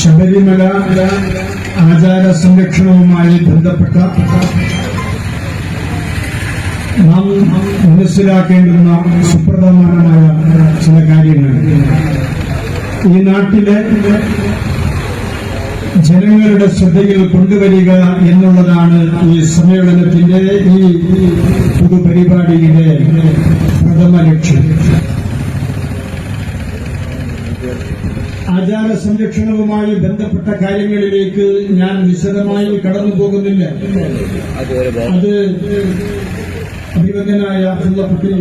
ശബരിമല ആചാര സംരക്ഷണവുമായി ബന്ധപ്പെട്ട നാം മനസ്സിലാക്കേണ്ടുന്ന സുപ്രധാനമായ ചില കാര്യങ്ങൾ ഈ നാട്ടിലെ ജനങ്ങളുടെ ശ്രദ്ധയിൽ കൊണ്ടുവരിക എന്നുള്ളതാണ് ഈ സമ്മേളനത്തിന്റെ ഈ പൊതുപരിപാടിയുടെ പ്രഥമ ലക്ഷ്യം. ആചാര സംരക്ഷണവുമായി ബന്ധപ്പെട്ട കാര്യങ്ങളിലേക്ക് ഞാൻ വിശദമായി കടന്നു പോകുന്നില്ല. അത് അഭിവന്ദനായ അബ്ദുള്ളക്കുട്ടി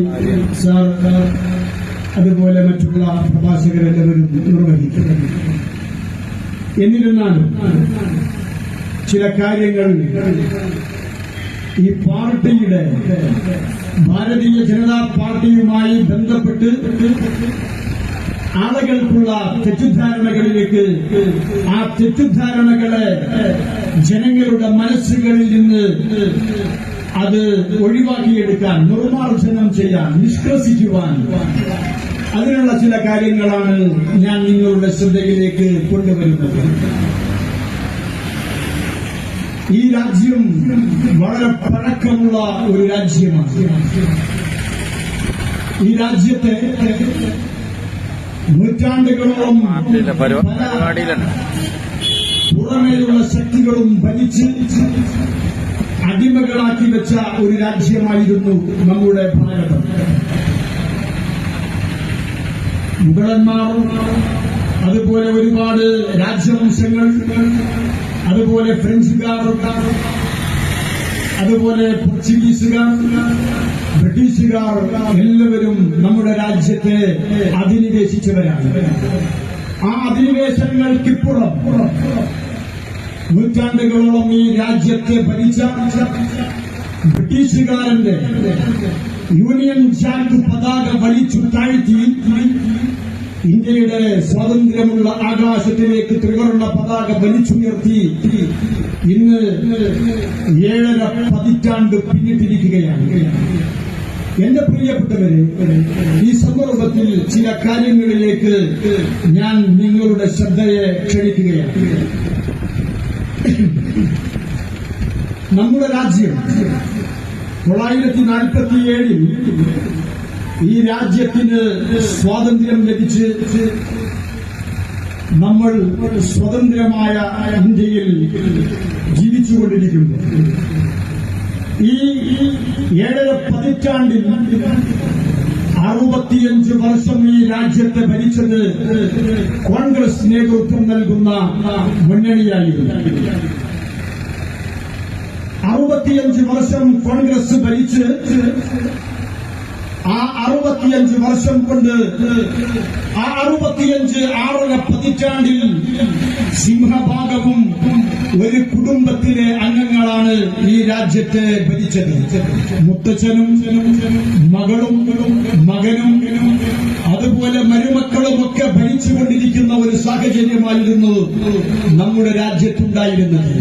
സാർ അതുപോലെ മറ്റുള്ള പ്രഭാഷകരെല്ലാവരും നിർവഹിക്കും. എന്നിരുന്നാലും ചില കാര്യങ്ങൾ ഈ പാർട്ടിയുടെ ഭാരതീയ ജനതാ പാർട്ടിയുമായി ബന്ധപ്പെട്ട് ആളുകൾക്കുള്ള തെറ്റിദ്ധാരണകളിലേക്ക് ആ തെറ്റിദ്ധാരണകളെ ജനങ്ങളുടെ മനസ്സുകളിൽ നിന്ന് അത് ഒഴിവാക്കിയെടുക്കാൻ, നിർമ്മാർജ്ജനം ചെയ്യാൻ, നിഷ്കർഷിക്കുവാൻ അതിനുള്ള ചില കാര്യങ്ങളാണ് ഞാൻ നിങ്ങളുടെ ശ്രദ്ധയിലേക്ക് കൊണ്ടുവരുന്നത്. ഈ രാജ്യം വളരെ പഴക്കമുള്ള ഒരു രാജ്യമാണ്. ഈ രാജ്യത്തെ നൂറ്റാണ്ടുകളോളം പുറമേയുള്ള ശക്തികളും ഭരിച്ച് അടിമകളാക്കി വെച്ച ഒരു രാജ്യമായിരുന്നു നമ്മുടെ ഭാരതം. മുഗളന്മാർ, അതുപോലെ ഒരുപാട് രാജവംശങ്ങൾ, അതുപോലെ ഫ്രഞ്ചുകാർ, അതുപോലെ പോർച്ചുഗീസുകാർ, ബ്രിട്ടീഷുകാർ എല്ലാവരും നമ്മുടെ രാജ്യത്തെ അധിനിവേശിച്ചവരാണ്. ആ അധിനിവേശങ്ങൾക്കിപ്പുറം നൂറ്റാണ്ടുകളോളം ഈ രാജ്യത്തെ ഭരിച്ച ബ്രിട്ടീഷുകാരന്റെ യൂണിയൻ ജാക്ക് പതാക വലിച്ചു താഴ്ത്തി ഇന്ത്യയുടെ സ്വാതന്ത്ര്യമുള്ള ആകാശത്തിലേക്ക് ത്രിവർണ്ണ പതാക വലിച്ചുയർത്തി ഇന്ന് 7.5 പതിറ്റാണ്ട് പിന്നിട്ടിരിക്കുകയാണ്. എന്റെ പ്രിയപ്പെട്ടവരെ, ഈ സന്ദർഭത്തിൽ ചില കാര്യങ്ങളിലേക്ക് ഞാൻ നിങ്ങളുടെ ശ്രദ്ധയെ ക്ഷണിക്കുകയാണ്. നമ്മുടെ രാജ്യം 947 ഈ രാജ്യത്തിന് സ്വാതന്ത്ര്യം ലഭിച്ച് നമ്മൾ സ്വതന്ത്രമായ ഇന്ത്യയിൽ ജീവിച്ചുകൊണ്ടിരിക്കുന്നു. ഈ 7.5 പതിറ്റാണ്ടിൽ 65 വർഷം ഈ രാജ്യത്തെ ഭരിച്ചത് കോൺഗ്രസ് നേതൃത്വം നൽകുന്ന മുന്നണിയായിരുന്നു. 65 വർഷം കോൺഗ്രസ് ഭരിച്ച് ആ 65 വർഷം കൊണ്ട് ആ 65 പതിറ്റാണ്ടിൽ സിംഹഭാഗവും ഒരു കുടുംബത്തിലെ അംഗങ്ങളാണ് ഈ രാജ്യത്തെ ഭരിച്ചത്. മുത്തച്ഛനും മകളും മകനും അതുപോലെ മരുമക്കളുമൊക്കെ ഭരിച്ചുകൊണ്ടിരിക്കുന്ന ഒരു സാഹചര്യമായിരുന്നു നമ്മുടെ രാജ്യത്തുണ്ടായിരുന്നത്.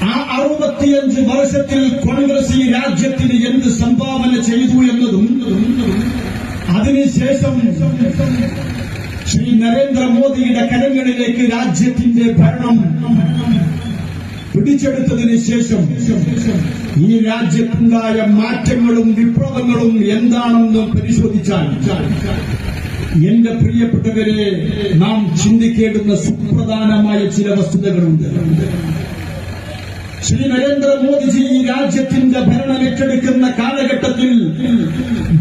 ആ 65 വർഷത്തിൽ കോൺഗ്രസ് ഈ രാജ്യത്തിന് എന്ത് സംഭാവന ചെയ്തു എന്നതും അതിനുശേഷം ശ്രീ നരേന്ദ്രമോദിയുടെ കരങ്ങളിലേക്ക് രാജ്യത്തിന്റെ ഭരണം പിടിച്ചെടുത്തതിന് ശേഷം ഈ രാജ്യത്തുണ്ടായ മാറ്റങ്ങളും വിപ്ലവങ്ങളും എന്താണെന്ന് പരിശോധിച്ചാൽ എന്റെ പ്രിയപ്പെട്ടവരെ, നാം ചിന്തിക്കേണ്ടുന്ന സുപ്രധാനമായ ചില വസ്തുതകളുണ്ട്. ശ്രീ നരേന്ദ്രമോദിജി ഈ രാജ്യത്തിന്റെ ഭരണം ഏറ്റെടുക്കുന്ന കാലഘട്ടത്തിൽ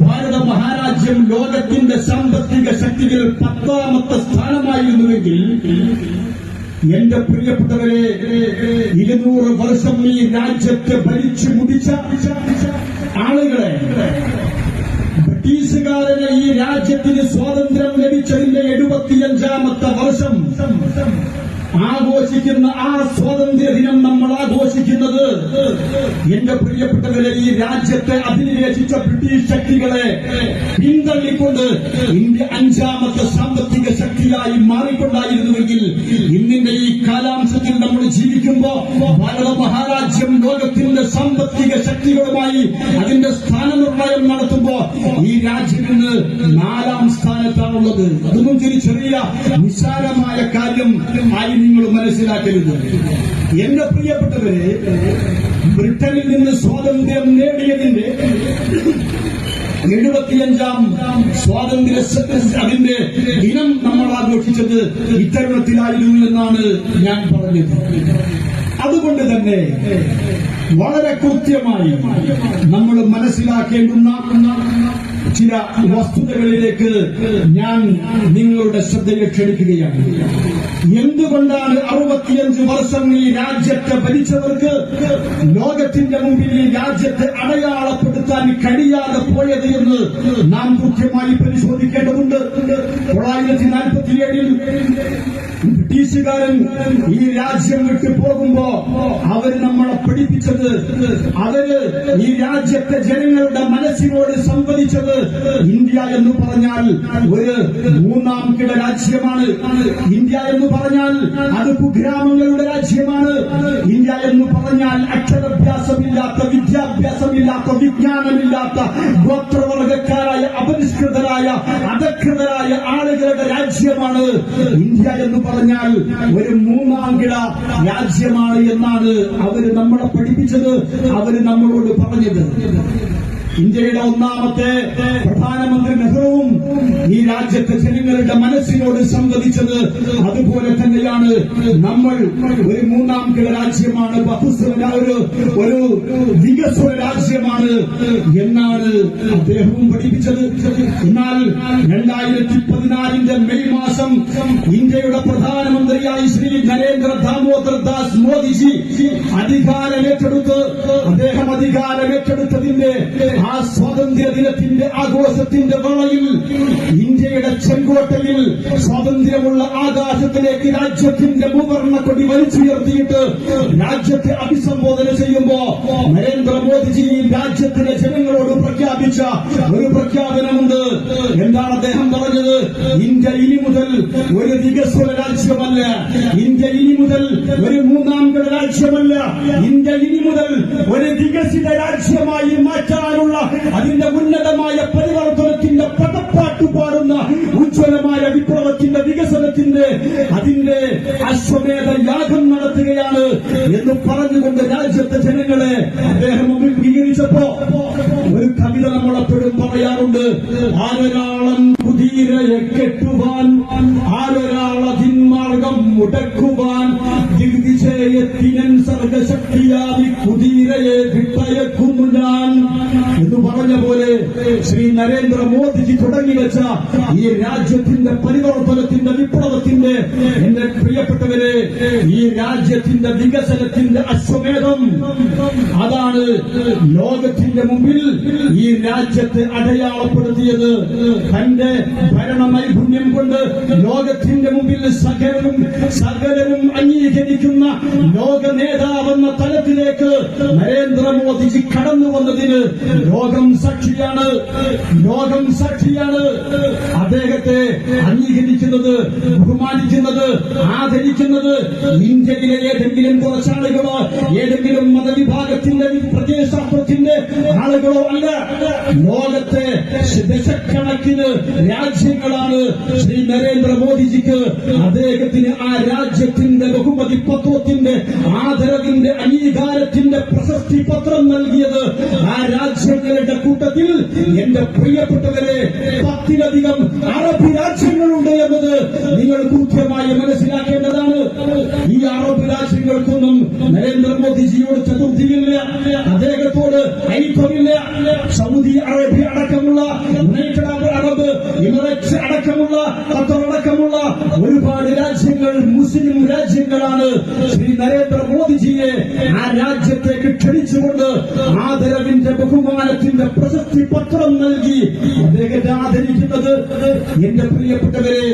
ഭാരത മഹാരാജ്യം ലോകത്തിന്റെ സാമ്പത്തിക ശക്തിയിൽ 10ാമത്തെ സ്ഥാനമായിരുന്നുവെങ്കിൽ എന്റെ പ്രിയപ്പെട്ടവരെ, 200 വർഷം ഈ രാജ്യത്തെ ഭരിച്ചു മുടിച്ച ആളുകളെ, ബ്രിട്ടീഷുകാരനെ ഈ രാജ്യത്തിന് സ്വാതന്ത്ര്യം ലഭിച്ചതിന്റെ 75ാമത്തെ വർഷം ആഘോഷിക്കുന്ന ആ സ്വാതന്ത്ര്യ ദിനം നമ്മൾ ആഘോഷിക്കുന്നത് എന്റെ പ്രിയപ്പെട്ടവരെ ഈ രാജ്യത്തെ അധിനിവേശിച്ച ബ്രിട്ടീഷ് ശക്തികളെ പിന്തള്ളിക്കൊണ്ട് ഇന്ത്യ 5ാമത്തെ സാമ്പത്തിക ശക്തിയായി മാറിക്കൊണ്ടായിരുന്നുവെങ്കിൽ ഇന്നിന്റെ ഈ കാലാംശത്തിൽ നമ്മൾ ജീവിക്കുമ്പോ ഭാരത മഹാരാജ്യം ലോകത്തിന്റെ സാമ്പത്തിക ശക്തികളുമായി അതിന്റെ സ്ഥാനനിർണയം നടത്തുമ്പോ ഈ രാജ്യം ഇന്ന് 4ാം സ്ഥാനത്താണുള്ളത്. അതൊന്നും ചെറിയ നിസ്സാരമായ കാര്യം ആയി നിങ്ങൾ മനസ്സിലാക്കരുത്. എന്റെ പ്രിയപ്പെട്ടവരെ, ബ്രിട്ടനിൽ നിന്ന് സ്വാതന്ത്ര്യം നേടിയതിന്റെ 75ാം സ്വാതന്ത്ര്യ അതിന്റെ ദിനം നമ്മൾ ആഘോഷിച്ചത് ഇത്തരുണത്തിലായിരുന്നു എന്നാണ് ഞാൻ പറഞ്ഞത്. അതുകൊണ്ട് തന്നെ വളരെ കൃത്യമായി നമ്മൾ മനസ്സിലാക്കേണ്ടുന്ന ചില വസ്തുതകളിലേക്ക് ഞാൻ നിങ്ങളുടെ ശ്രദ്ധയെ ക്ഷണിക്കുകയാണ്. എന്തുകൊണ്ടാണ് 65 വർഷം ഈ രാജ്യത്തെ ഭരിച്ചവർക്ക് ലോകത്തിന്റെ മുമ്പിൽ ഈ രാജ്യത്തെ അടയാളപ്പെടുത്താൻ കഴിയാതെ പോയത് എന്ന് നാം കൃത്യമായി പരിശോധിക്കേണ്ടതുണ്ട്. 1947 ബ്രിട്ടീഷുകാരൻ ഈ രാജ്യം വിട്ടു പോകുമ്പോ അവര് നമ്മളെ പഠിപ്പിച്ചത്, അവര് ഈ രാജ്യത്തെ ജനങ്ങളുടെ മനസ്സിനോട് സംവദിച്ചത് ഇന്ത്യ എന്ന് പറഞ്ഞാൽ ഒരു 3ാം കിട രാജ്യമാണ്. ഇന്ത്യ എന്ന് പറഞ്ഞാൽ അത് കുഗ്രാമങ്ങളുടെ രാജ്യമാണ്. ഇന്ത്യ എന്ന് പറഞ്ഞാൽ അക്ഷരാഭ്യാസമില്ലാത്ത, വിദ്യാഭ്യാസമില്ലാത്ത, വിജ്ഞാനമില്ലാത്ത, ഗോത്രവർഗക്കാരായ, അപരിഷ്കൃതരായ, അധകൃതരായ ആളുകളുടെ രാജ്യമാണ്. ഇന്ത്യ എന്ന് പറഞ്ഞാൽ ഒരു 3ാം കിട രാജ്യമാണ് എന്നാണ് അവര് നമ്മളെ പഠിപ്പിച്ചത്, അവര് നമ്മളോട് പറഞ്ഞത്. ഇന്ത്യയുടെ 1ാമത്തെ പ്രധാനമന്ത്രി നെഹ്റുവും ഈ രാജ്യത്തെ ജനങ്ങളുടെ മനസ്സിനോട് സംവദിച്ചത് അതുപോലെ തന്നെയാണ്. നമ്മൾ ഒരു 3ാം കിട രാജ്യമാണ്, ഒരു വികസ്വര രാജ്യമാണ് എന്നാണ് അദ്ദേഹവും പഠിപ്പിച്ചത്. എന്നാൽ 2014 മെയ് മാസം ഇന്ത്യയുടെ പ്രധാനമന്ത്രിയായി ശ്രീ നരേന്ദ്ര ദാമോദർ ദാസ് മോദിജി അധികാരമേറ്റെടുത്ത് അദ്ദേഹം അധികാരമേറ്റെടുത്തതിന്റെ ആ സ്വാതന്ത്ര്യ ദിനത്തിന്റെ ആഘോഷത്തിന്റെ വേളയിൽ ഇന്ത്യയുടെ ചെങ്കോട്ടയിൽ സ്വാതന്ത്ര്യമുള്ള ആകാശത്തിലേക്ക് രാജ്യത്തിന്റെ മൂവർണ്ണ കൊടി വലിച്ചുയർത്തിയിട്ട് രാജ്യത്തെ അഭിസംബോധന ചെയ്യുമ്പോ നരേന്ദ്രമോദിജി രാജ്യത്തിലെ ജനങ്ങളോട് പ്രഖ്യാപിച്ച ഒരു പ്രഖ്യാപനമുണ്ട്. എന്താണ് അദ്ദേഹം പറഞ്ഞത്? ഇന്ത്യ ഇനി മുതൽ ഒരു വികസ്വര രാജ്യമല്ല, ഇന്ത്യ ഇനി മുതൽ ഒരു 3ാം കിട രാജ്യമല്ല, ഇന്ത്യ ഇനി മുതൽ ഒരു വികസിത രാജ്യമായി മാറ്റാനുള്ള അതിന്റെ ഉന്നതമായ പരിവർത്തനത്തിന്റെ പദപ്പാട്ട് പാടുന്ന ഉജ്ജ്വലമായ വിപ്ലവത്തിന്റെ വികസനത്തിന്റെ അതിന്റെ അശ്വമേധ യാഗം നടത്തുകയാണ് എന്ന് പറഞ്ഞുകൊണ്ട് രാജ്യത്തെ ജനങ്ങളെ അദ്ദേഹം അഭിമുഖീകരിച്ചപ്പോ ഒരു കവിത നമ്മളെപ്പോഴും പറയാറുണ്ട്. ആരൊരാളം കുതിരയെ കെട്ടുവാൻ, ആരൊരാളതിന്മാർഗം മുടക്കുവാൻ, ദിഗ്വിജയത്തിനൻ സർഗശക്തിയായി കുതിരയെ വിട്ടയക്കുന്നു ഞാൻ എന്ന് പറഞ്ഞ പോലെ ശ്രീ നരേന്ദ്രമോദിജി തുടങ്ങിവെച്ച ഈ രാജ്യത്തിന്റെ പരിവർത്തനത്തിന്റെ വിപ്ലവത്തിന്റെ, എന്റെ പ്രിയപ്പെട്ടവരെ, ഈ രാജ്യത്തിന്റെ വികസനത്തിന്റെ അശ്വമേധം അതാണ് ലോകത്തിന്റെ മുമ്പിൽ ഈ രാജ്യത്തെ അടയാളപ്പെടുത്തിയത്. തന്റെ ഭരണ നൈപുണ്യം കൊണ്ട് ലോകത്തിന്റെ മുമ്പിൽ സകലരും അംഗീകരിക്കുന്ന ലോക നേതാവെന്ന തലത്തിലേക്ക് നരേന്ദ്രമോദിജി കടന്നു വന്നതിന് ലോകം സാക്ഷിയാണ്. ലോകം സാക്ഷിയാണ്. അദ്ദേഹത്തെ അംഗീകരിക്കുന്നത്, ബഹുമാനിക്കുന്നത്, ആദരിക്കുന്നത് ഇന്ത്യയിലെ ഏതെങ്കിലും കുറച്ചാളുകളോ ഏതെങ്കിലും മതവിഭാഗത്തിന്റെ പ്രത്യയശാസ്ത്രത്തിന്റെ ആളുകളോ അല്ല. ലോകത്തെ ദശക്കണക്കിന് രാജ്യങ്ങളാണ് ശ്രീ നരേന്ദ്രമോദിജിക്ക് അദ്ദേഹത്തിന് ആ രാജ്യത്തിന്റെ ബഹുമതിപത്രത്തിന്റെ ആദരവിന്റെ അംഗീകാരത്തിന്റെ പ്രശസ്തി പത്രം നൽകിയത്. ആ രാജ്യങ്ങളുടെ കൂട്ടത്തിൽ എന്റെ പ്രിയപ്പെട്ടവരെ 10ലധികം അറബ് രാജ്യങ്ങളുണ്ട് എന്നത് നിങ്ങൾ കൃത്യമായി മനസ്സിലാക്കേണ്ടതാണ്. ഈ അറബ് രാജ്യങ്ങൾക്കൊന്നും നരേന്ദ്രമോദിജിയോട് ചതുർത്ഥിയില്ല, അദ്ദേഹത്തോട് ഐക്യമില്ല. സൗദി അറേബ്യ അടക്കമുള്ള, യുണൈറ്റഡ് അറബ് എമിറേറ്റ്സ് അടക്കമുള്ള, ഖത്തർ അടക്കമുള്ള ഒരുപാട് രാജ്യങ്ങൾ രാജ്യങ്ങൾ മുസ്ലിം രാജ്യങ്ങളാണ്. ശ്രീ നരേന്ദ്രമോദിജിയെ ആ രാജ്യത്തേക്ക് ക്ഷണിച്ചുകൊണ്ട് ആദരവിന്റെ ബഹുമാനത്തിന്റെ പ്രശസ്തി പത്രം നൽകി അദ്ദേഹത്തെ ആദരിക്കുന്നത്. എന്റെ പ്രിയപ്പെട്ടവരെ,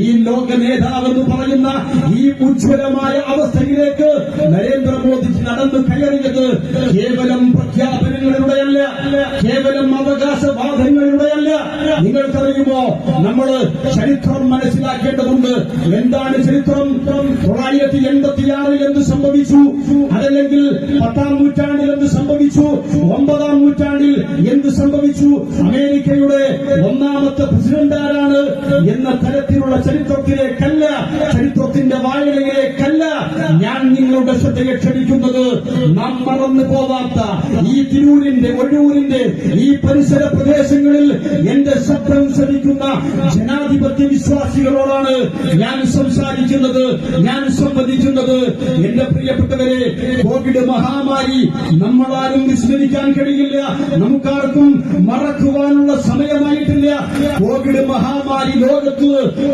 ഈ ലോക നേതാവെന്ന് പറയുന്ന ഈ ഉജ്ജ്വലമായ അവസ്ഥയിലേക്ക് നരേന്ദ്രമോദിജി നടന്നു കയറിയത് കേവലം പ്രഖ്യാപനങ്ങളിലൂടെയല്ല, കേവലം അവകാശവാദങ്ങളിലൂടെയല്ല. നിങ്ങൾക്കറിയുമോ, നമ്മൾ ചരിത്രം മനസ്സിലാക്കേണ്ടതുണ്ട്. എന്താണ് ചരിത്രം? 1986 എന്ത് സംഭവിച്ചു? അതല്ലെങ്കിൽ 10-ാം നൂറ്റാണ്ടിൽ എന്ത് സംഭവിച്ചു? 9-ാം നൂറ്റാണ്ടിൽ എന്ത് സംഭവിച്ചു? അമേരിക്കയുടെ 1ാമത്തെ പ്രസിഡന്റ് ആരാണ് എന്ന തരത്തിലുള്ള ചരിത്രത്തിലേക്കല്ല, ചരിത്രത്തിന്റെ വായനയിലേക്കല്ല ഞാൻ നിങ്ങളുടെ ശ്രദ്ധയെ ക്ഷണിക്കുന്നത്. നാം മറന്നു പോവാത്ത ഈ തിരൂരിന്റെ, ഒഴൂരിന്റെ ഈ പരിസര പ്രദേശങ്ങളിൽ എന്റെ ശബ്ദം ശ്രമിക്കുന്ന ജനാധിപത്യ വിശ്വാസികളോടാണ് ഞാൻ സംസാരിക്കുന്നത്, ഞാൻ സംവദിക്കുന്നത്. എന്റെ പ്രിയപ്പെട്ടവരെ, കോവിഡ് മഹാമാരി നമ്മളാരും വിസ്മരിക്കാൻ കഴിയില്ല, നമുക്കാർക്കും മറക്കുവാനുള്ള സമയമായിട്ടില്ല. കോവിഡ് മഹാമാരി ലോകത്ത്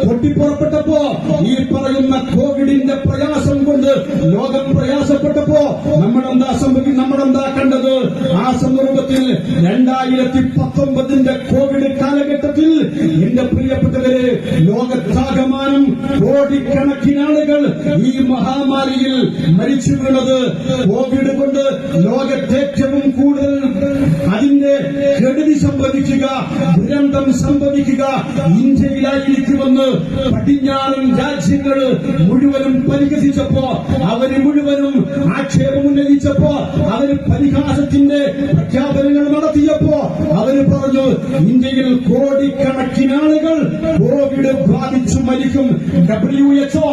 പൊട്ടിപ്പുറപ്പെട്ടപ്പോ, ഈ പറയുന്ന കോവിഡിന്റെ പ്രയാസം കൊണ്ട് ലോകം പ്രയാസപ്പെട്ടപ്പോ നമ്മളെന്താ കണ്ടത്? ആ സന്ദർഭത്തിൽ 2019 കോവിഡ് കാലഘട്ടത്തിൽ എന്റെ പ്രിയപ്പെട്ടവരെ, ലോകത്താകമാനം കോടിക്കണക്കിന് ആളുകൾ ഈ മഹാമാരിയിൽ മരിച്ചു വീണത്. കോവിഡ് കൊണ്ട് ലോകത്തേറ്റവും കൂടുതൽ അതിന്റെ കെടുതി സംഭവിക്കുക, ദുരന്തം സംഭവിക്കുക ഇന്ത്യയിലായിരിക്കുമെന്ന് പടിഞ്ഞാറൻ രാജ്യങ്ങൾ മുഴുവനും പരിഹസിച്ചപ്പോ, അവര് മുഴുവനും ആക്ഷേപമുന്നയിച്ചപ്പോ, അവര് പരിഹാസത്തിന്റെ പ്രഖ്യാപനങ്ങൾ നടത്തിയപ്പോ അവര് പറഞ്ഞു ഇന്ത്യയിൽ കോടിക്കണക്കിന് ആളുകൾ കോവിഡ് ബാധിച്ചു മരിക്കും. WHO,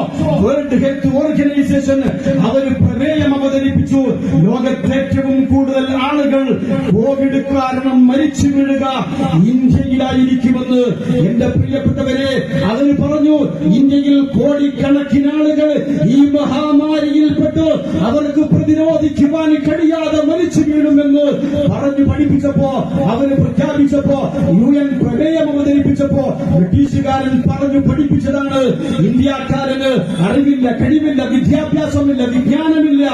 വേൾഡ് ഹെൽത്ത് ഓർഗനൈസേഷൻ അവര് പ്രമേയം അവതരിപ്പിച്ചു. ലോകത്തേറ്റവും കൂടുതൽ ആളുകൾ കോവിഡ് കാരണം മരിച്ചു വീഴുക ഇന്ത്യയിലായിരിക്കുമെന്ന്. എന്റെ പ്രിയപ്പെട്ടവരെ, അതിന് പറഞ്ഞു ഇന്ത്യയിൽ കോടിക്കണക്കിന് ആളുകൾ ഈ മഹാമാരിയിൽപ്പെട്ട് അവർക്ക് പ്രതിരോധിക്കുവാൻ കഴിയാതെ മരിച്ചു വീഴുമെന്ന് പറഞ്ഞു പഠിപ്പിച്ചപ്പോ, അവര് പ്രഖ്യാപിച്ചപ്പോ, UN പ്രമേയം അവതരിപ്പിച്ചപ്പോ ബ്രിട്ടീഷുകാരൻ പറഞ്ഞു പഠിപ്പിച്ചതാണ്. ഇന്ത്യക്കാരന് അറിവില്ല, കഴിവില്ല, വിദ്യാഭ്യാസമില്ല, വിജ്ഞാനമില്ല,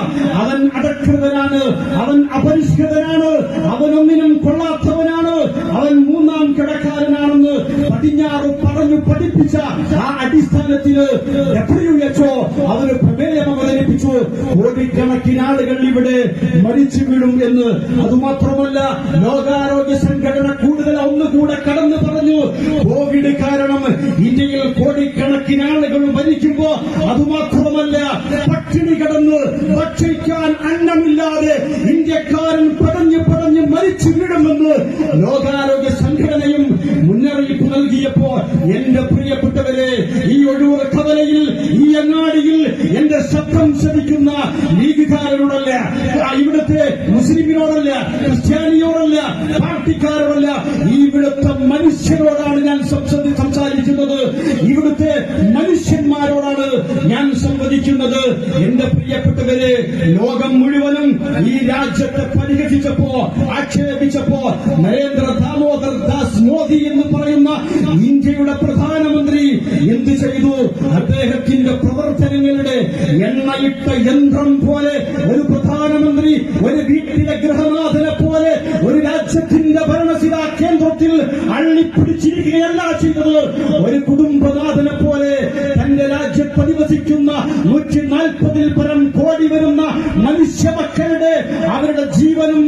അവൻ അധകൃതനാണ്, അവൻ അപരിഷ്കൃതനാണ്, അവനൊന്നിനും കൊള്ളാത്തവനാണ്, അവൻ 3-ാം കിടക്കാരനാണെന്ന് പടിഞ്ഞാറ് പറഞ്ഞു പഠിപ്പിച്ച ആ അടിസ്ഥാനത്തിന് WHO അവര് പ്രമേയം അവതരിപ്പിച്ചു. കോടിക്കണക്കിന് ആളുകൾ ഇവിടെ മരിച്ചു വീഴും എന്ന്. അതുമാത്രമല്ല, ലോകാരോഗ്യ സംഘടന കൂടുതൽ ഒന്നുകൂടെ കടന്നു പറഞ്ഞു, കോവിഡ് കാരണം ഇന്ത്യയിൽ കോടിക്കണക്കിന് ആളുകൾ മരിക്കുമ്പോ, അതുമാത്രമല്ല പട്ടിണി കിടന്ന് ഭക്ഷിക്കാൻ അന്നമില്ലാതെ ഇന്ത്യക്കാരൻ പടഞ്ഞ് മരിച്ചു വീഴുമെന്ന് ലോകാരോഗ്യ സംഘടനയും മുന്നറിയിപ്പ് നൽകിയപ്പോ, എന്റെ പ്രിയപ്പെട്ടവരെ, ഈ ഒഴൂർ കവലയിൽ, ഈ അങ്ങാടിയിൽ എന്റെ ശബ്ദം ശ്രമിക്കുന്ന ലീഗുകാരനോടല്ല, ഇവിടുത്തെ മുസ്ലിമിനോടല്ല, ക്രിസ്ത്യാനിയോടല്ല, പാർട്ടിക്കാരോടല്ല, ഇവിടുത്തെ മനുഷ്യരോടാണ് ഞാൻ സംസാരിക്കുന്നത്. ഇവിടുത്തെ മനുഷ്യന്മാരോടാണ് ഞാൻ സംവദിക്കുന്നത്. എന്റെ പ്രിയപ്പെട്ടവരെ, ലോകം മുഴുവനും ഈ രാജ്യത്തെ പരിഹസിച്ചപ്പോ, ആക്ഷേപിച്ചപ്പോ, നരേന്ദ്ര ദാമോദർ ദാസ് മോദി എന്ന് പറയുന്ന ഇന്ത്യയുടെ പ്രധാനമന്ത്രി എന്ത് ചെയ്തു? അദ്ദേഹത്തിന്റെ പ്രവർത്തനങ്ങളുടെ എണ്ണയിട്ട യന്ത്രം പോലെ ഒരു പ്രധാനമന്ത്രി ഒരു വീട്ടിലെ ഗൃഹനാഥനെ പോലെ ഒരു രാജ്യത്തിന്റെ ഭരണസിരാ കേന്ദ്രത്തിൽ അള്ളിപ്പിടിച്ചിരിക്കുകയല്ല ചെയ്തത്. ഒരു കുടുംബനാഥനെ പോലെ തന്റെ രാജ്യത്ത് അധിവസിക്കുന്ന 140-ൽ പരം കോടി വരുന്ന മനുഷ്യ മക്കളുടെ അവരുടെ ജീവനും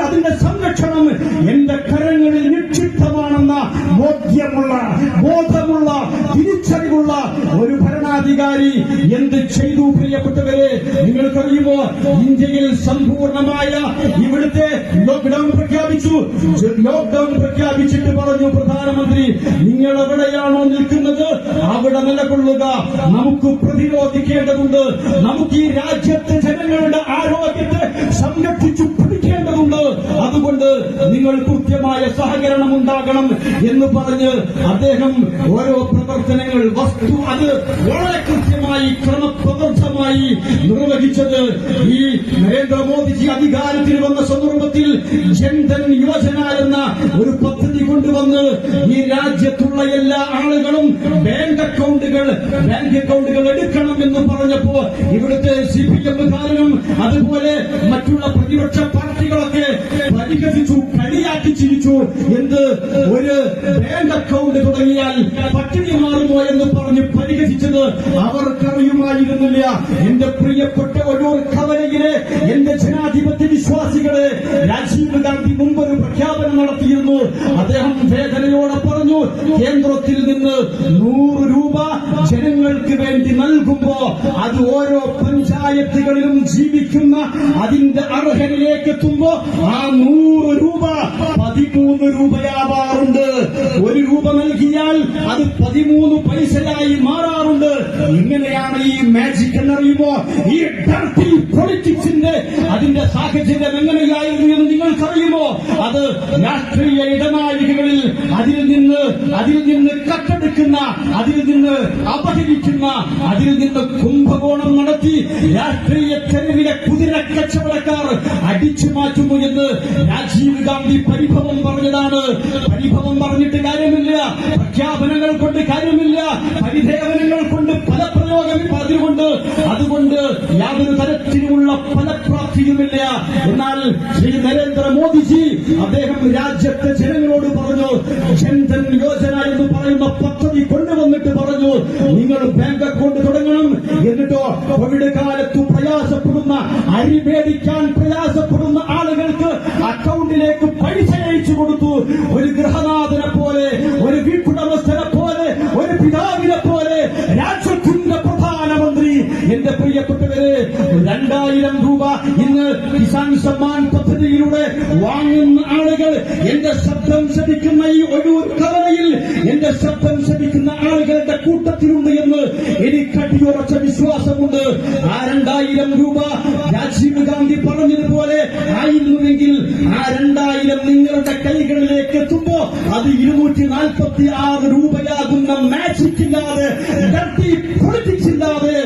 അതിന്റെ സംരക്ഷണം എന്റെ കരങ്ങളിൽ നിക്ഷിപ്തമാണെന്ന ബോധമുള്ള തിരിച്ചറിവുള്ള ഒരു ഭരണാധികാരി എന്ത് ചെയ്തു? പ്രിയപ്പെട്ടവരെ, നിങ്ങൾക്കറിയുമോ, ഇന്ത്യയിൽ സമ്പൂർണമായ ഇവിടുത്തെ ലോക്ക്ഡൌൺ പ്രഖ്യാപിച്ചു. ലോക്ക്ഡൌൺ പ്രഖ്യാപിച്ചിട്ട് പറഞ്ഞു പ്രധാനമന്ത്രി, നിങ്ങൾ എവിടെയാണോ നിൽക്കുന്നത് അവിടെ നിലകൊള്ളുക, നമുക്ക് പ്രതിരോധിക്കേണ്ടതുണ്ട്, നമുക്ക് ഈ രാജ്യത്തെ ജനങ്ങളുടെ ആരോഗ്യത്തെ സംരക്ഷിച്ചു പിടിക്കേണ്ടതുണ്ട്. അതുകൊണ്ട് നിങ്ങൾ കൃത്യമായ സഹകരണം ഉണ്ടാകണം എന്ന് പറഞ്ഞ് അദ്ദേഹം ഓരോ പ്രവർത്തനങ്ങൾ അത് വളരെ കൃത്യമായി ക്രമപ്രബദ്ധമായി നിർവഹിച്ചത്. ഈ നരേന്ദ്രമോദിജി അധികാരത്തിൽ വന്ന സന്ദർഭത്തിൽ ജൻധൻ യോജന എന്ന ഒരു പദ്ധതി കൊണ്ടുവന്ന് ഈ രാജ്യത്തുള്ള എല്ലാ ആളുകളും ബാങ്ക് അക്കൗണ്ടുകൾ എടുക്കണം എന്ന് പറഞ്ഞപ്പോ ഇവിടുത്തെ CPM-കാരനും അതുപോലെ മറ്റുള്ള പ്രതിപക്ഷ പാർട്ടികളൊക്കെ പരിഹസിച്ചു, കളിയാക്കി ചിരിച്ചു. എന്ത് ഒരു ബാങ്ക് അക്കൗണ്ട് തുടങ്ങിയാൽ പട്ടിണി മാറുമോ എന്ന് പറഞ്ഞ് പരിഹസിച്ചത് അവർക്കറിയുമായിരുന്നില്ല. എന്റെ പ്രിയപ്പെട്ട ഒഴൂർ കവലയിലെ എന്റെ ജനാധിപത്യ വിശ്വാസികളെ, രാജീവ് ഗാന്ധി മുമ്പൊരു പ്രഖ്യാപനം നടത്തിയിരുന്നു. അദ്ദേഹം വേദനയോടെ പറഞ്ഞു, കേന്ദ്രത്തിൽ നിന്ന് 100 രൂപ ജനങ്ങൾക്ക് വേണ്ടി നൽകുമ്പോ അത് ഓരോ പഞ്ചായത്തുകളിലും ജീവിക്കുന്ന അതിന്റെ അർഹനിലേക്ക് എത്തുമ്പോ ആ 100 രൂപ 13 രൂപയാവാറുണ്ട്. 1 രൂപ നൽകിയാൽ അത് 13 പൈസയായി മാറാറുണ്ട്. ഇങ്ങനെയാണ് ഈ മാജിക് എന്നറിയുമോ? ഈ ഡർട്ടി പൊളിറ്റിക്സിന്റെ അതിന്റെ സാഹചര്യം എങ്ങനെയായിരുന്നു എന്ന് നിങ്ങൾക്കറിയുമോ? അത് രാഷ്ട്രീയ ഇടനാഴികകളിൽ അതിൽ നിന്ന് കട്ടെടുക്കുന്ന, അതിൽ നിന്ന് അപഹരിക്കുന്ന, അതിൽ നിന്ന് കുംഭകോണം നടത്തി രാഷ്ട്രീയ തെരുവിലെ കുതിര കച്ചവടക്കാർ അടിച്ചു മാറ്റുന്നു എന്ന് രാജീവ് ഗാന്ധി പരിഭവം പറഞ്ഞതാണ്. പരിഭവം പറഞ്ഞിട്ട് കാര്യമില്ല, പ്രഖ്യാപനങ്ങൾ കൊണ്ട് കാര്യമില്ല, പരിദേവനങ്ങൾ കൊണ്ട് ഫലപ്രയോഗം അതുകൊണ്ട് യാതൊരു തരത്തിലുമുള്ള ഫലപ്രാപ്തിയുമില്ല. എന്നാൽ ശ്രീ നരേന്ദ്രമോദിജി അദ്ദേഹം രാജ്യത്തെ ജനങ്ങളോട് പറഞ്ഞു, ജൻധൻ യോജന എന്ന് പറയുന്ന പദ്ധതി കൊണ്ടുവന്നിട്ട് പറഞ്ഞു, നിങ്ങൾ ബാങ്ക് അക്കൗണ്ട് തുടങ്ങണം. എന്നിട്ടോ കോവിഡ് കാലത്ത് പ്രയാസപ്പെടുന്ന, അരി മേടിക്കാൻ പ്രയാസപ്പെടുന്ന ആളുകൾക്ക് അക്കൗണ്ടിലേക്ക് പൈസ അയച്ചു കൊടുത്തു. ഒരു ഗൃഹനാഥനെ പോലെ, ഒരു വീട്ടുടമസ്ഥനെ പോലെ, ഒരു പിതാവിനെ പോലെ രാജ്യത്തിന്റെ പ്രധാനമന്ത്രി. എന്റെ പ്രിയപ്പെട്ടവരെ, 2000 രൂപ ഇന്ന് കിസാൻ സമ്മാൻ പദ്ധതിയിലൂടെ വാങ്ങുന്ന ആളുകൾ എന്റെ ശബ്ദം ശ്രമിക്കുന്ന ഈ ഒരു കവലയിൽ എന്റെ ശബ്ദം ശ്രമിക്കുന്ന ആളുകളുടെ കൂട്ടത്തിലുണ്ട് എന്ന് എനിക്ക് അടിയുറച്ച വിശ്വാസമുണ്ട്. ആ 2000 രൂപ രാജീവ് ഗാന്ധി പറഞ്ഞതുപോലെ ആയിരുന്നുവെങ്കിൽ ആ 2000 നിങ്ങളുടെ കൈകളിലേക്ക് എത്തുമ്പോ അത് 246 രൂപയാകുന്ന മാജിക് ഇല്ലാതെ, ഡർട്ടി പൊളിറ്റിക്സ് ഇല്ലാതെ,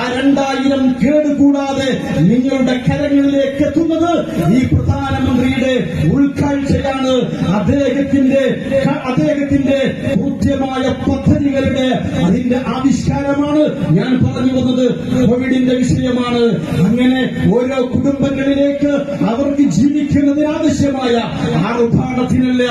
ആ 2000 കേടുകൂടാതെ നിങ്ങളുടെ കരങ്ങളിലേക്ക് എത്തുന്നത് ഈ പ്രധാനമന്ത്രിയുടെ ഉൾക്കാഴ്ചയാണ്. അദ്ദേഹത്തിന്റെ കൃത്യമായ പദ്ധതികളുടെ അതിന്റെ ആവിഷ്കാരമാണ് ഞാൻ പറഞ്ഞു വന്നത്. കോവിഡിന്റെ വിഷയമാണ്. അങ്ങനെ ഓരോ കുടുംബങ്ങളിലേക്ക് അവർക്ക് ജീവിക്കുന്നതിനാവശ്യമായ ആർഭാടത്തിനല്ല,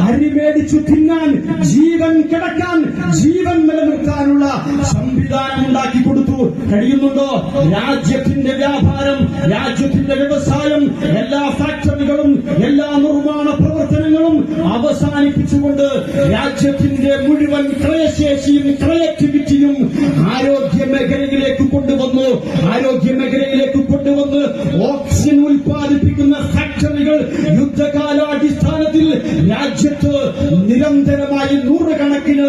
അരി മേടിച്ചു തിന്നാൻ, ജീവൻ കിടക്കാൻ, ജീവൻ നിലനിർത്താനുള്ള സംവിധാനം ഉണ്ടാക്കി കൊടുത്തു. കഴിയുന്നുണ്ടോ? രാജ്യത്തിന്റെ വ്യാപാരം, രാജ്യത്തിന്റെ വ്യവസായം, എല്ലാ ഫാക്ടറികളും, എല്ലാ നിർമ്മാണ പ്രവർത്തനങ്ങളും അവസാനിപ്പിച്ചുകൊണ്ട് രാജ്യത്തിന്റെ മുഴുവൻ ക്രയശേഷിയും ക്രിയേറ്റിവിറ്റിയും ആരോഗ്യ മേഖലയിലേക്ക് കൊണ്ടുവന്ന് ഓക്സിജൻ ഉൽപ്പാദിപ്പിക്കുന്ന ഫാക്ടറികൾ യുദ്ധകാലാടിസ്ഥാനത്തിൽ രാജ്യത്ത് നിരന്തരമായി 100 കണക്കിന്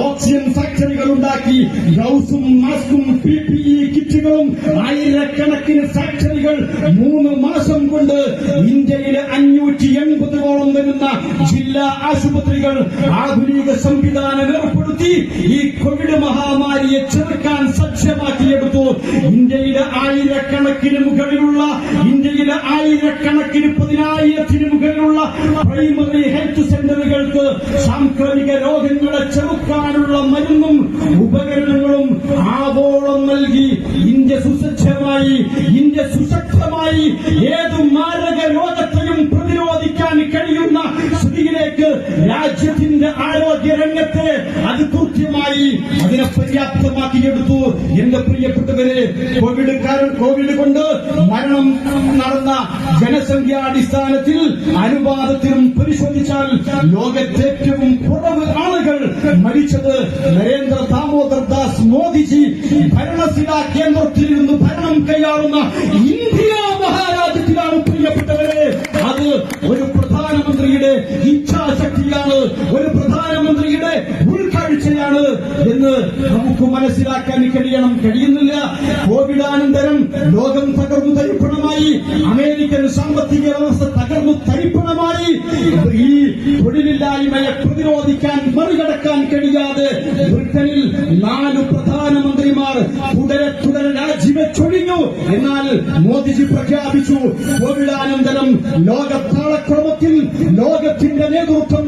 ഓക്സിജൻ ഫാക്ടറികൾ ഉണ്ടാക്കി. ഗ്ലൗസും മാസ്കും PPE കിറ്റുകളും 1000കണക്കിന് ഫാക്ടറികൾ 3 മാസം കൊണ്ട് ഇന്ത്യയിലെ 580ഓളം വരുന്ന ജില്ലാ ആശുപത്രികൾ ആധുനിക സംവിധാനം ഏർപ്പെടുത്തി ഈ കോവിഡ് മഹാമാരിയെ ചെറുക്കാൻ സജ്ജമാക്കിയെടുത്തു. ഇന്ത്യയിലെ 1000കണക്കിന് മുകളിലുള്ള, ഇന്ത്യയിലെ 1000കണക്കിന് 10,000-ന് മുകളിലുള്ള പ്രൈമറി ഹെൽത്ത് സെന്ററുകൾക്ക് സാംക്രമിക രോഗങ്ങളെ ചെറുക്കാനുള്ള മരുന്നും ഉപകരണങ്ങളും ആവോളം നൽകി ഇന്ത്യ സുസജ്ജമായി, ഇന്ത്യ സുശക്തമായി ഏതു മാരക രോഗത്തെയും പ്രതിരോധിക്കാൻ കഴിയുന്ന സ്ഥിതിയിലേക്ക് രാജ്യത്തിന്റെ ആരോഗ്യ രംഗത്തെ അത് കൃത്യമായി അതിനെ പര്യാപ്തമാക്കിയെടുത്തു. എന്റെ പ്രിയപ്പെട്ടവരെ, കോവിഡ് കൊണ്ട് മരണം നടന്ന ജനസംഖ്യാടിസ്ഥാനത്തിൽ അനുപാതത്തിലും പരിശോധിച്ചാൽ ലോകത്തെ ഏറ്റവും കുറവ് ആളുകൾ മരിച്ചത് നരേന്ദ്ര ദാമോദർ ദാസ് മോദിജി ഭരണസിലാ കേന്ദ്രത്തിൽ നിന്ന് ഭരണം കൈയാളുന്ന ഇന്ത്യ മഹാരാജ്യത്തിലാണ്. പ്രിയപ്പെട്ടവരെ, അത് ഒരു പ്രധാനമന്ത്രിയുടെ ഇച്ഛാശക്തിയാണ്, ഒരു പ്രധാനമന്ത്രിയുടെ ഉൾക്കാഴ്ച കാഴ്ചയാണ് എന്ന് നമുക്ക് മനസ്സിലാക്കാൻ കഴിയുന്നില്ല. കോവിഡാനന്തരം ലോകം തകർന്നു തരിപ്പണമായി, അമേരിക്കൻ സാമ്പത്തിക വ്യവസ്ഥ തകർന്നു തരിപ്പണമായി, ഈ തൊഴിലില്ലായ്മയെ പ്രതിരോധിക്കാൻ മറികടക്കാൻ കഴിയാതെ ബ്രിട്ടനിൽ 4 പ്രധാനമന്ത്രിമാർ തുടരെ രാജിവെച്ചൊഴിഞ്ഞു. എന്നാൽ മോദിജി പ്രഖ്യാപിച്ചു, കോവിഡാനന്തരം ലോകത്താളക്രമത്തിൽ ലോകത്തിന് നേതൃത്വം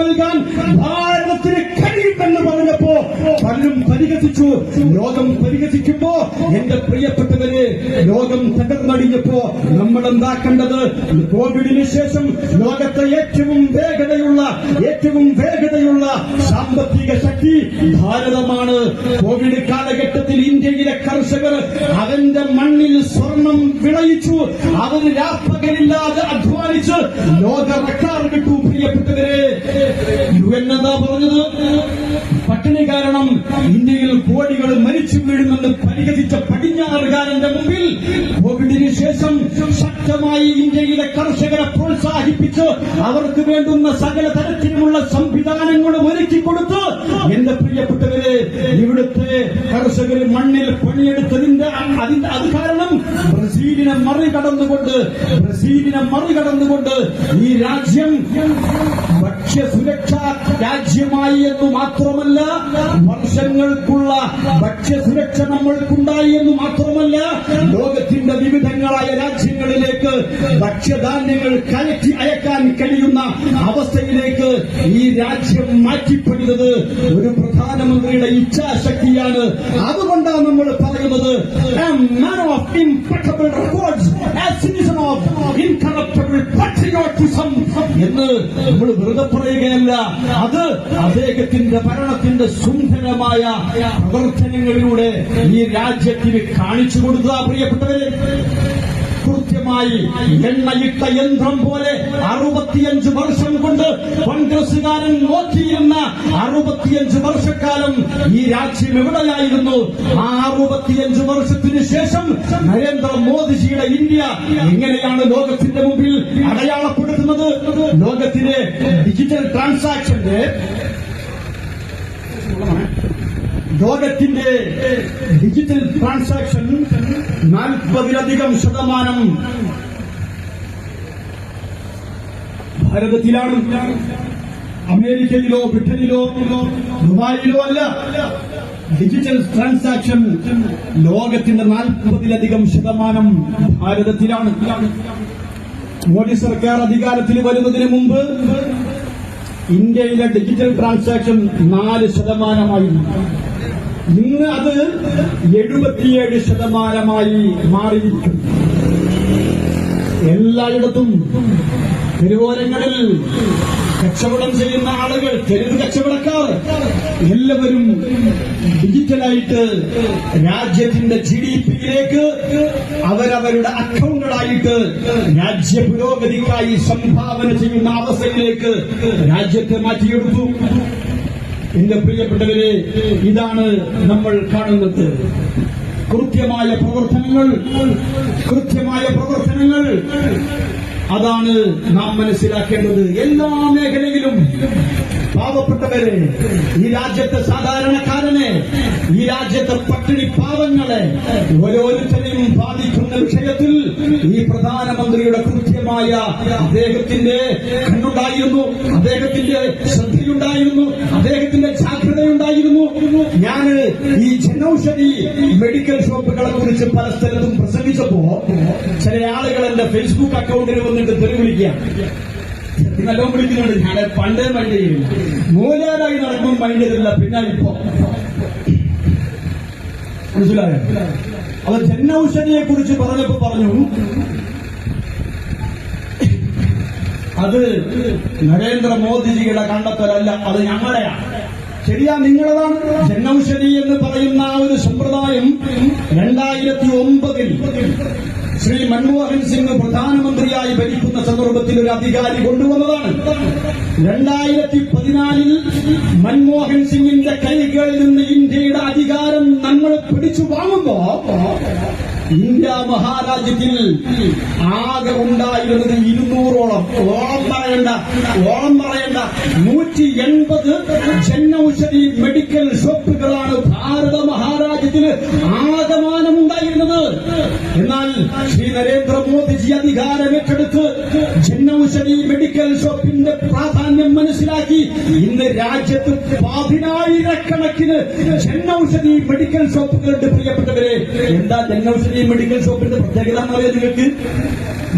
നൽകാൻ ഭാരതത്തിന് കഴിയുമെന്ന് പറഞ്ഞപ്പോ പലരും പരിഹസിച്ചു. ലോകം പരിഹസിക്കുമ്പോ എന്റെ പ്രിയപ്പെട്ടവരെ, ലോകം തകർന്നടിഞ്ഞപ്പോ നമ്മൾ എന്താക്കേണ്ടത്? കോവിഡിന് ശേഷം ലോകത്തെ ഏറ്റവും വേഗതയുള്ള സാമ്പത്തിക ശക്തി ഭാരതമാണ്. കോവിഡ് കാലഘട്ടത്തിൽ ഇന്ത്യയിലെ കർഷകർ അവന്റെ മണ്ണിൽ സ്വർണം വിളയിച്ചു. അവർ രാപ്പകലില്ലാതെ അധ്വാനിച്ച് ലോക റെക്കോർഡ് കിട്ടു. പ്രിയപ്പെട്ടവരെ, UN എന്താ പറഞ്ഞത്? പട്ടിണി കാരണം ഇന്ത്യയിൽ കോടികൾ മരിച്ചു വീഴുമെന്ന് പരിഹസിച്ച പടിഞ്ഞാറുകാരന്റെ മുമ്പിൽ കോവിഡിന് ശേഷം ശക്തമായി ഇന്ത്യയിലെ കർഷകരെ പ്രോത്സാഹിപ്പിച്ച് അവർക്ക് വേണ്ടുന്ന സകല തരത്തിലുമുള്ള സംവിധാനങ്ങളും ഒരുക്കിക്കൊടുത്ത്, എന്റെ പ്രിയപ്പെട്ടവരെ, ഇവിടുത്തെ കർഷകർ മണ്ണിൽ പണിയെടുത്തതിന്റെ അത് കാരണം ബ്രസീലിനെ മറികടന്നുകൊണ്ട് ഈ രാജ്യം ഭക്ഷ്യസുരക്ഷാ രാജ്യമായി എന്ന് മാത്രമല്ല, വർഷങ്ങൾക്കുള്ള ഭക്ഷ്യസുരക്ഷ നമ്മൾക്കുണ്ടായി എന്ന് മാത്രമല്ല, ലോകത്തിന്റെ വിവിധങ്ങളായ രാജ്യങ്ങളിലേക്ക് ഭക്ഷ്യധാന്യങ്ങൾ കയറ്റി അയക്കാൻ കഴിയുന്ന അവസ്ഥയിലേക്ക് ഈ രാജ്യം മാറ്റിപ്പെടുന്നത് ഒരു പ്രധാനമന്ത്രിയുടെ ഇച്ഛാശക്തിയാണ്. അതുകൊണ്ടാണ് നമ്മൾ പറയുന്നത് a man of impeccable records, a citizen of incorruptible patriotism എന്ന് നമ്മൾ വെറുതെ പറയുകയല്ല. അത് അദ്ദേഹത്തിന്റെ ഭരണത്തിന്റെ സുന്ദരമായ പ്രവർത്തനങ്ങളിലൂടെ ഈ രാജ്യത്തിന് കാണിച്ചു കൊടുക്കുക. പ്രിയപ്പെട്ടവരെ, കൃത്യമായി എണ്ണയിട്ട യന്ത്രം പോലെ 65 വർഷം കൊണ്ട് കോൺഗ്രസുകാരൻ നോക്കിയിരുന്ന 65 വർഷക്കാലം ഈ രാജ്യം എവിടെയായിരുന്നു? ആ 65 വർഷത്തിന് ശേഷം നരേന്ദ്രമോദിജിയുടെ ഇന്ത്യ എങ്ങനെയാണ് ലോകത്തിന്റെ മുമ്പിൽ അടയാളപ്പെടുത്തുന്നത്? ലോകത്തിലെ ഡിജിറ്റൽ ട്രാൻസാക്ഷന്റെ ലോകത്തിന്റെ ഡിജിറ്റൽ ട്രാൻസാക്ഷൻ 40% ഭാരതത്തിലാണ്. അമേരിക്കയിലോ ബ്രിട്ടനിലോ ദുബായിലോ അല്ല. ഡിജിറ്റൽ ട്രാൻസാക്ഷൻ ലോകത്തിന്റെ 40% ഭാരതത്തിലാണ്. മോദി സർക്കാർ അധികാരത്തിൽ വരുന്നതിന് മുമ്പ് ഇന്ത്യയിലെ ഡിജിറ്റൽ ട്രാൻസാക്ഷൻ 4%. ഇന്ന് അത് 77% മാറിയിരിക്കും. എല്ലായിടത്തും തെരുവോരങ്ങളിൽ കച്ചവടം ചെയ്യുന്ന ആളുകൾ, തെരുവ് കച്ചവടക്കാർ എല്ലാവരും ഡിജിറ്റലായിട്ട് രാജ്യത്തിന്റെ GDPയിലേക്ക് അവരവരുടെ അക്കൗണ്ടുകളായിട്ട് രാജ്യ പുരോഗതിക്കായി സംഭാവന ചെയ്യുന്ന അവസ്ഥയിലേക്ക് രാജ്യത്തെ മാറ്റിയെടുത്തു. എന്റെ പ്രിയപ്പെട്ടവരെ, ഇതാണ് നമ്മൾ കാണുന്നത്. കൃത്യമായ പ്രവർത്തനങ്ങൾ അതാണ് നാം മനസ്സിലാക്കേണ്ടത്. എല്ലാ മേഖലയിലും പാവപ്പെട്ടവരെ, ഈ രാജ്യത്തെ സാധാരണക്കാരനെ, ഈ രാജ്യത്തെ പട്ടിണി പാവങ്ങളെ ഓരോരുത്തരെയും ബാധിക്കുന്ന വിഷയത്തിൽ ഈ പ്രധാനമന്ത്രിയുടെ കൃത്യമായ അദ്ദേഹത്തിന്റെ കണ്ണുണ്ടായിരുന്നു, അദ്ദേഹത്തിന്റെ ശ്രദ്ധയുണ്ടായിരുന്നു, അദ്ദേഹത്തിന്റെ ജാഗ്രതയുണ്ടായിരുന്നു. ഞാൻ ഈ ജനൌഷധി മെഡിക്കൽ ഷോപ്പുകളെ കുറിച്ച് പല സ്ഥലത്തും പ്രസംഗിച്ചപ്പോ ചില ആളുകൾ എന്റെ ഫേസ്ബുക്ക് അക്കൗണ്ടിൽ വന്നിട്ട് തെറി വിളിക്കുക. നല്ലോണം വിളിക്കുന്നുണ്ട്. ഞാൻ പണ്ടേ മൈൻഡ് ചെയ്യില്ല, മൂലാരായി നടക്കുമ്പോൾ മൈൻഡ് ചെയ്തില്ല. പിന്നെ ഇപ്പോ മനസ്സിലായോ? അത് ജനൌഷധിയെ കുറിച്ച് പറഞ്ഞപ്പോ പറഞ്ഞു, അത് നരേന്ദ്രമോദിജിയുടെ കണ്ടെത്തലല്ല, അത് ഞങ്ങളുടെയാണ്. ശരിയാ, നിങ്ങളതാണ്. ജനൌഷധി എന്ന് പറയുന്ന ആ ഒരു സമ്പ്രദായം 2009 ശ്രീ മൻമോഹൻ സിംഗ് പ്രധാനമന്ത്രിയായി ഭരിക്കുന്ന സന്ദർഭത്തിൽ ഒരു അധികാരി കൊണ്ടുവന്നതാണ്. 2014 മൻമോഹൻ സിംഗിന്റെ കൈകളിൽ നിന്ന് ഇന്ത്യയുടെ അധികാരം നമ്മൾ പിടിച്ചു വാങ്ങുമ്പോ ഇന്ത്യ മഹാരാജ്യത്തിൽ ആകെ ഉണ്ടായിരുന്നത് 200ഓളം ഓളം പറയണ്ട 180 ജനൌഷധി മെഡിക്കൽ ഷോപ്പുകളാണ് ഭാരത മഹാരാജ്യത്തിന് ആകമാനമുണ്ടായിരുന്നത്. എന്നാൽ ശ്രീ നരേന്ദ്രമോദിജി അധികാരമേറ്റെടുത്ത് ജനൌഷധി മെഡിക്കൽ ഷോപ്പിന്റെ പ്രാധാന്യം മനസ്സിലാക്കി ഇന്ന് രാജ്യത്ത് 10,000-കണക്കിന് ജനൌഷധി മെഡിക്കൽ ഷോപ്പുകളുണ്ട്. പ്രിയപ്പെട്ടവരെ, എന്താ ജനൌഷധി മെഡിക്കൽ ഷോപ്പിന്റെ പ്രത്യേകത എന്നറിയാം നിങ്ങൾക്ക്?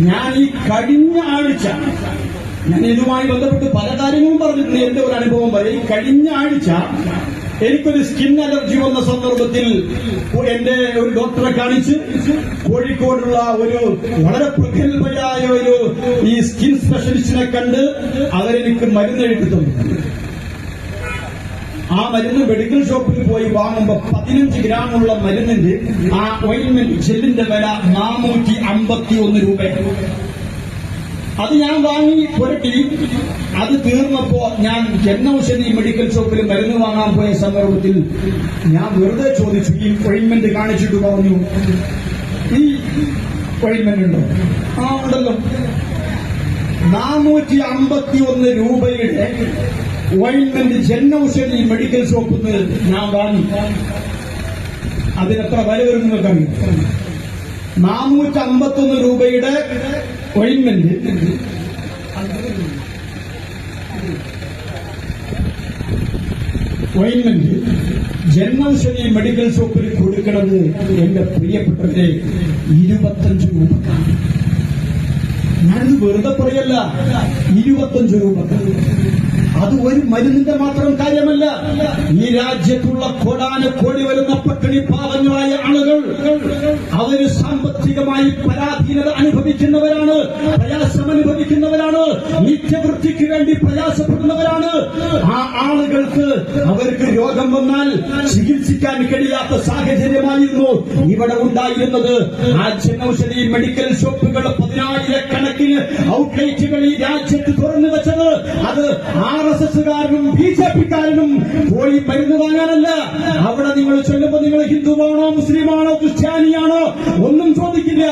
ഞാൻ ഈ കഴിഞ്ഞ ആഴ്ച ഞാൻ ഇതുമായി ബന്ധപ്പെട്ട് പല കാര്യങ്ങളും പറഞ്ഞിട്ടുണ്ട്. എന്റെ ഒരു അനുഭവം പറയും. കഴിഞ്ഞ ആഴ്ച എനിക്കൊരു സ്കിൻ അലർജി വന്ന സന്ദർഭത്തിൽ എന്റെ ഒരു ഡോക്ടറെ കാണിച്ച് കോഴിക്കോടുള്ള ഒരു വളരെ പ്രഗത്ഭയായ ഈ സ്കിൻ സ്പെഷ്യലിസ്റ്റിനെ കണ്ട് അവരെനിക്ക് മരുന്ന് എഴുതി തന്നു. ആ മരുന്ന് മെഡിക്കൽ ഷോപ്പിൽ പോയി വാങ്ങുമ്പോ 15 ഗ്രാമുള്ള മരുന്നിന്റെ ആ ഓയിന്റ്മെന്റ് ജെല്ലിന്റെ വില 451 രൂപ. അത് ഞാൻ വാങ്ങി പുരട്ടി. അത് തീർന്നപ്പോ ഞാൻ ജനൌഷധി മെഡിക്കൽ ഷോപ്പിൽ മരുന്ന് വാങ്ങാൻ പോയ സന്ദർഭത്തിൽ ഞാൻ വെറുതെ ചോദിച്ചു, ഈ ഓയിന്റ്മെന്റ് കാണിച്ചിട്ട് പറഞ്ഞു, ഈ ഓയിന്റ്മെന്റ് ഉണ്ടോ? ആ ഉണ്ടല്ലോ. 451 രൂപയുടെ ഓയിന്റ്മെന്റ് ജനൌഷധി മെഡിക്കൽ ഷോപ്പിൽ നിന്ന് ഞാൻ വാങ്ങി. അതിനെത്ര വില വരും നിങ്ങൾക്കറിയാം? 451 രൂപയുടെ ഓയിന്റ്മെന്റ് ജനൌഷധി മെഡിക്കൽ ഷോപ്പിൽ കൊടുക്കുന്നത് എന്റെ പ്രിയപ്പെട്ടവരെ 25 രൂപക്കാണ്. ഞാനിത് വെറുതെ പറയല്ല, 25 രൂപ. അത് ഒരു മരുന്നിന്റെ മാത്രം കാര്യമല്ല. ഈ രാജ്യത്തുള്ള കോടാനുകോടി വരുന്ന പട്ടിണി പാവങ്ങളായ ആളുകൾ അവര് സാമ്പത്തികമായി പരാധീനത അനുഭവിക്കുന്നവരാണ്, പ്രയാസം അനുഭവിക്കുന്നവരാണ്, നിത്യവൃത്തിക്ക് വേണ്ടി പ്രയാസപ്പെടുന്നവരാണ്. ആ ആളുകൾക്ക് അവർക്ക് രോഗം വന്നാൽ ചികിത്സിക്കാൻ കഴിയാത്ത സാഹചര്യമായിരുന്നു ഇവിടെ ഉണ്ടായിരുന്നത്. ആ ജനൌഷധി മെഡിക്കൽ ഷോപ്പുകൾ 10,000-കണക്കിന് ഔട്ട്ലെറ്റുകൾ ഈ രാജ്യത്ത് തുറന്നു വെച്ചത് അത് RSSകാരനും BJPക്കാരനും പോയി മരുന്ന് വാങ്ങാനല്ല. അവിടെ നിങ്ങൾ ചൊല്ലുമ്പോൾ നിങ്ങൾ ഹിന്ദുവാണോ മുസ്ലിമാണോ ക്രിസ്ത്യാനിയാണോ ഒന്നും ചോദിക്കില്ല.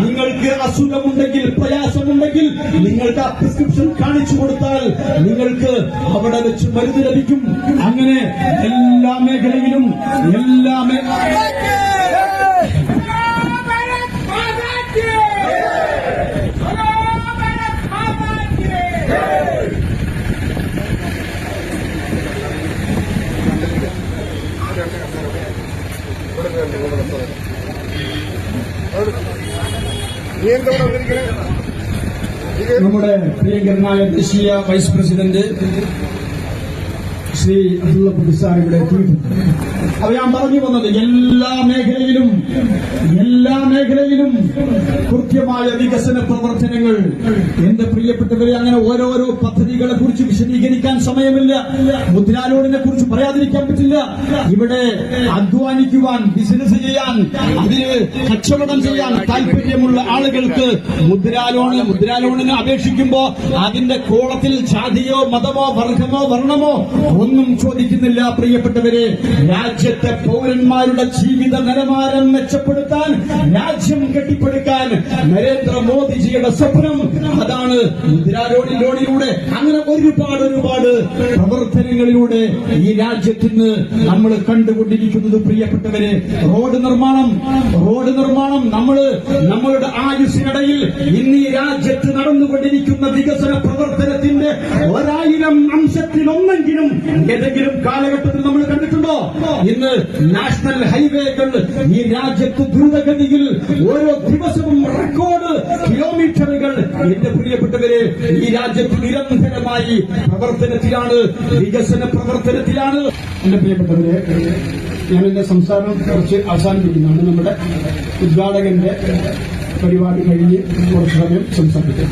നിങ്ങൾക്ക് അസുഖമുണ്ടെങ്കിൽ പ്രയാസമുണ്ടെങ്കിൽ നിങ്ങൾക്ക് ആ പ്രിസ്ക്രിപ്ഷൻ കാണിച്ചു കൊടുത്താൽ നിങ്ങൾക്ക് അവിടെ വെച്ച് മരുന്ന് ലഭിക്കും. അങ്ങനെ എല്ലാ മേഖലയിലും നമ്മുടെ പ്രിയങ്കരനായ ദേശീയ vice president Shri Abdullah sir ഇവിടെ എത്തിയിട്ടുണ്ട്. അപ്പൊ ഞാൻ പറഞ്ഞു വന്നത് എല്ലാ മേഖലയിലും കൃത്യമായ വികസന പ്രവർത്തനങ്ങൾ. എന്റെ പ്രിയപ്പെട്ടവരെ, അങ്ങനെ ഓരോരോ പദ്ധതികളെ കുറിച്ച് വിശദീകരിക്കാൻ സമയമില്ല. മുദ്രാ ലോണിനെ കുറിച്ച് പറയാതിരിക്കാൻ പറ്റില്ല. ഇവിടെ അധ്വാനിക്കുവാൻ, ബിസിനസ് ചെയ്യാൻ, അതിന് കച്ചവടം ചെയ്യാൻ താല്പര്യമുള്ള ആളുകൾക്ക് മുദ്രാ ലോണിന് അപേക്ഷിക്കുമ്പോ അതിന്റെ കോളത്തിൽ ജാതിയോ മതമോ വർഗമോ വർണ്ണമോ ഒന്നും ചോദിക്കുന്നില്ല. പ്രിയപ്പെട്ടവരെ, രാജ്യത്തെ പൗരന്മാരുടെ ജീവിത നിലവാരം മെച്ചപ്പെടുത്താൻ, രാജ്യം കെട്ടിപ്പടുക്കാൻ നരേന്ദ്രമോദിജിയുടെ സ്വപ്നം അതാണ്. മുദ്രാ ലോണിലൂടെ അങ്ങനെ ഒരുപാട് പ്രവർത്തനങ്ങളിലൂടെ ഈ രാജ്യത്തിന് നമ്മൾ കണ്ടുകൊണ്ടിരിക്കുന്നത്. പ്രിയപ്പെട്ടവരെ, റോഡ് നിർമ്മാണം നമ്മളുടെ ആയുസ്സിനിടയിൽ ഇന്ന് ഈ രാജ്യത്ത് നടന്നുകൊണ്ടിരിക്കുന്ന വികസന പ്രവർത്തനത്തിന്റെ 1000 അംശത്തിലൊന്നെങ്കിലും ഏതെങ്കിലും കാലഘട്ടത്തിൽ നമ്മൾ കണ്ടിട്ടുണ്ടോ? ഇന്ന് നാഷണൽ ഹൈവേകൾ ഈ രാജ്യത്ത് ദ്രുതഗതിയിൽ ഓരോ ദിവസവും റെക്കോർഡ് കിലോമീറ്ററുകൾ എന്റെ പ്രിയപ്പെട്ടവരെ ഈ രാജ്യത്ത് നിരന്തരമായി പ്രവർത്തനത്തിലാണ്, വികസന പ്രവർത്തനത്തിലാണ്. എന്റെ പ്രിയപ്പെട്ടവരെ, ഞാൻ എന്റെ സംസാരം കുറച്ച് അവസാനിപ്പിക്കുന്നതാണ്. നമ്മുടെ ഉദ്ഘാടകന്റെ പരിപാടി കഴിഞ്ഞ് കുറച്ച് സമയം സംസാരിക്കും.